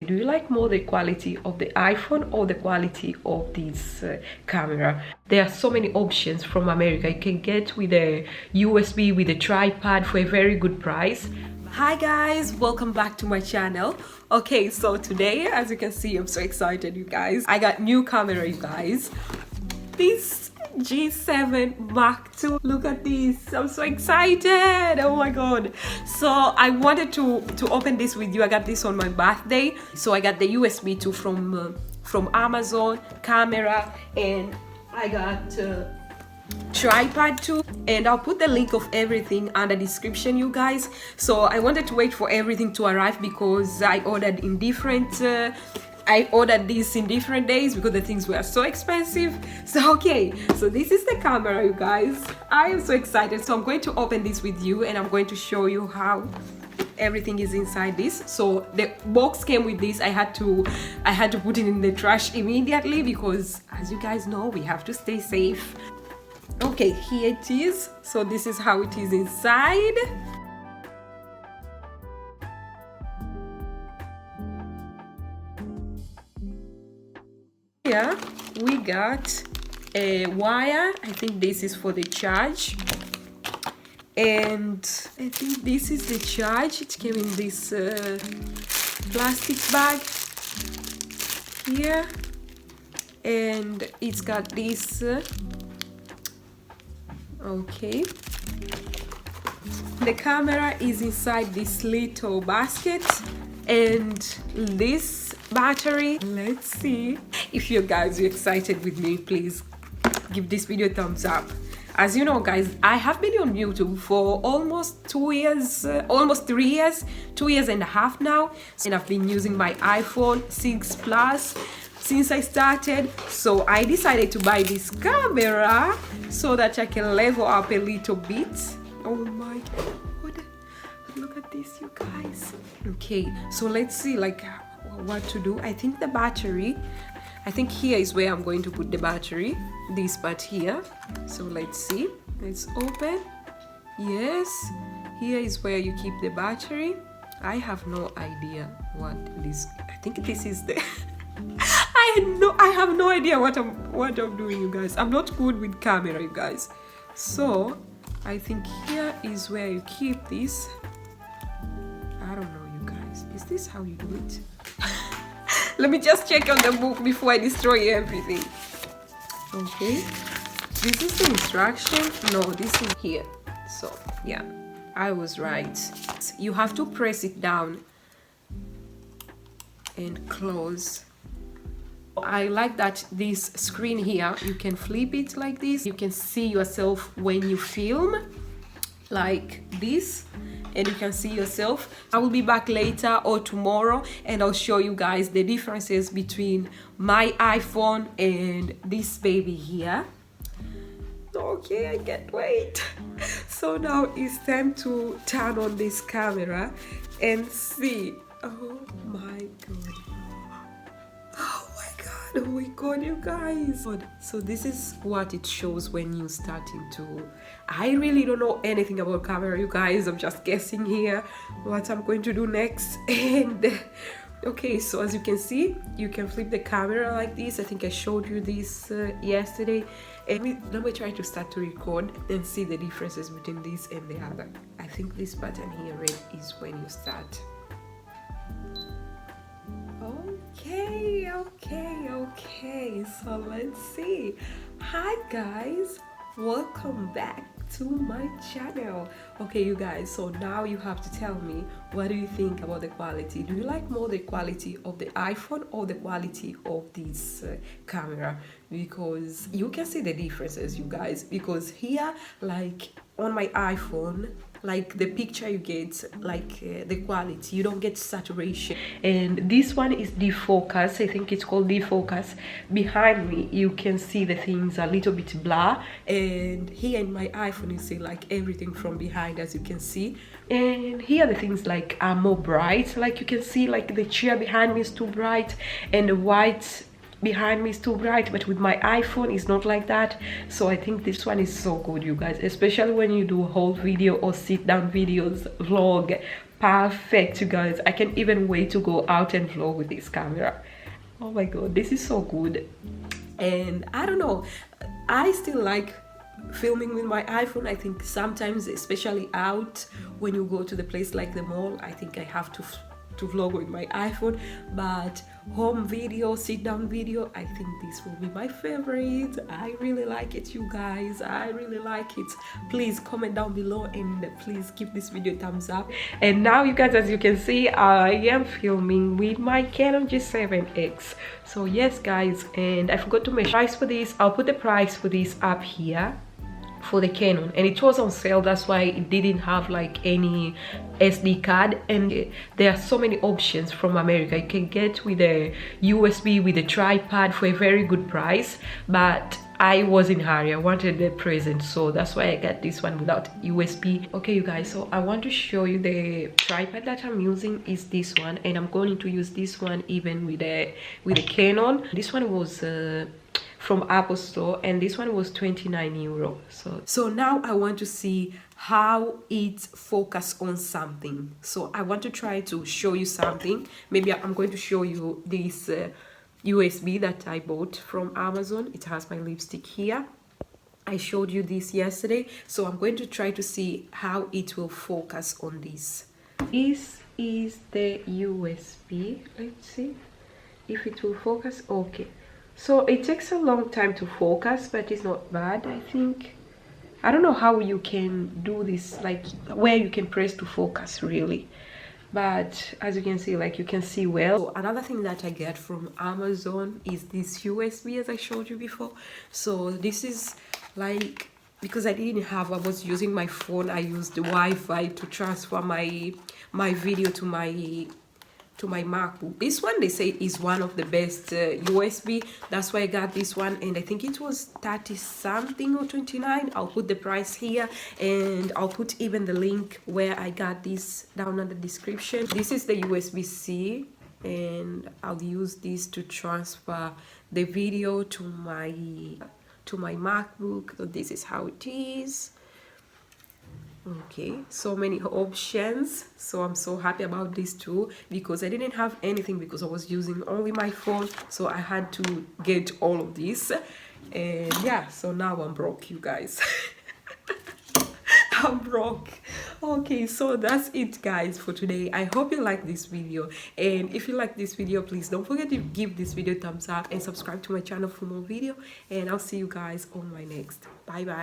Do you like more the quality of the iPhone or the quality of this camera? There are so many options from America. You can get with a USB, with a tripod for a very good price. Hi guys, welcome back to my channel. Okay, so today, as you can see, I'm so excited, you guys. I got new camera, you guys. This G7 Mark II. Look at this. I'm so excited. Oh my god. So I wanted to open this with you. I got this on my birthday. So I got the USB 2 from Amazon, camera, and I got tripod too, and I'll put the link of everything under description, you guys. So I wanted to wait for everything to arrive because I ordered this in different days because the things were so expensive. So okay, so this is the camera, you guys. I am so excited. So I'm going to open this with you and I'm going to show you how everything is inside this. So the box came with this. I had to put it in the trash immediately because, as you guys know, we have to stay safe. Okay, here it is. So this is how it is inside. Here we got a wire. I think this is for the charge, and I think this is the charge. It came in this plastic bag here, and it's got this okay, the camera is inside this little basket, and this battery. Let's see. If you guys are excited with me, please give this video a thumbs up. As you know, guys, I have been on YouTube for almost 2 years, almost 3 years, 2 years and a half now, and I've been using my iPhone 6 Plus since I started. So I decided to buy this camera so that I can level up a little bit. Oh my god, look at this, you guys. Okay, so let's see like what to do. I think the battery, I think here is where I'm going to put the battery, this part here. So let's see, let's open. Yes, here is where you keep the battery. I have no idea what this, I think this is the I have no idea what I'm doing, you guys. I'm not good with camera, you guys. So I think here is where you keep this. I don't know, you guys. Is this how you do it? Let me just check on the book before I destroy everything. Okay, this is the instruction. No, this is here. So yeah, I was right. You have to press it down and close. I like that this screen here, you can flip it like this. You can see yourself when you film like this, and you can see yourself. I will be back later or tomorrow and I'll show you guys the differences between my iPhone and this baby here. Okay, I can't wait. So now it's time to turn on this camera and see. Oh my god. Oh my god, you guys. So this is what it shows when you're starting to... I really don't know anything about camera, you guys. I'm just guessing here what I'm going to do next. And okay, so as you can see, you can flip the camera like this. I think I showed you this yesterday. And let me try to start to record and see the differences between this and the other. I think this button here, red, is when you start. Okay, so let's see. Hi guys, welcome back to my channel. Okay, you guys, so now you have to tell me, what do you think about the quality? Do you like more the quality of the iPhone or the quality of this camera? Because you can see the differences, you guys, because here, like on my iPhone, like the picture you get, like the quality, you don't get saturation. And this one is defocus. I think it's called defocus. Behind me you can see the things a little bit blur, and here in my iPhone you see like everything from behind, as you can see. And here the things like are more bright, like you can see like the chair behind me is too bright and the white behind me is too bright, but with my iPhone it's not like that. So I think this one is so good, you guys, especially when you do whole video or sit down videos, vlog, perfect, you guys. I can't even wait to go out and vlog with this camera. Oh my god, this is so good. And I don't know, I still like filming with my iPhone. I think sometimes, especially out when you go to the place like the mall, I think I have to vlog with my iPhone. But home video, sit down video, I think this will be my favorite. I really like it, you guys. I really like it. Please comment down below and please give this video a thumbs up. And now, you guys, as you can see, I am filming with my Canon G7X. So yes, guys, and I forgot to mention price for this. I'll put the price for this up here for the Canon, and it was on sale. That's why it didn't have like any SD card, and there are so many options from America. You can get with a USB with a tripod for a very good price, but I was in a hurry. I wanted the present, so that's why I got this one without USB. Okay, you guys, so I want to show you the tripod that I'm using is this one, and I'm going to use this one even with a Canon. This one was from Apple Store, and this one was 29 euro. So now I want to see how it focus on something. So I want to try to show you something. Maybe I'm going to show you this USB that I bought from Amazon. It has my lipstick here. I showed you this yesterday, so I'm going to try to see how it will focus on this. This is the USB. Let's see if it will focus. Okay, so it takes a long time to focus, but it's not bad, I think. I don't know how you can do this, like where you can press to focus really, but as you can see, like you can see well. So another thing that I get from Amazon is this USB, as I showed you before. So this is like, because I didn't have, I was using my phone, I used the Wi-Fi to transfer my video to my MacBook. This one, they say, is one of the best USB. That's why I got this one, and I think it was 30 something or 29. I'll put the price here, and I'll put even the link where I got this down in the description. This is the USB-C, and I'll use this to transfer the video to my MacBook. So this is how it is. Okay, so many options. So I'm so happy about this too, because I didn't have anything because I was using only my phone, so I had to get all of this. And yeah, so now I'm broke, you guys. I'm broke. Okay, so that's it, guys, for today. I hope you like this video, and if you like this video, please don't forget to give this video a thumbs up and subscribe to my channel for more video, and I'll see you guys on my next. Bye bye.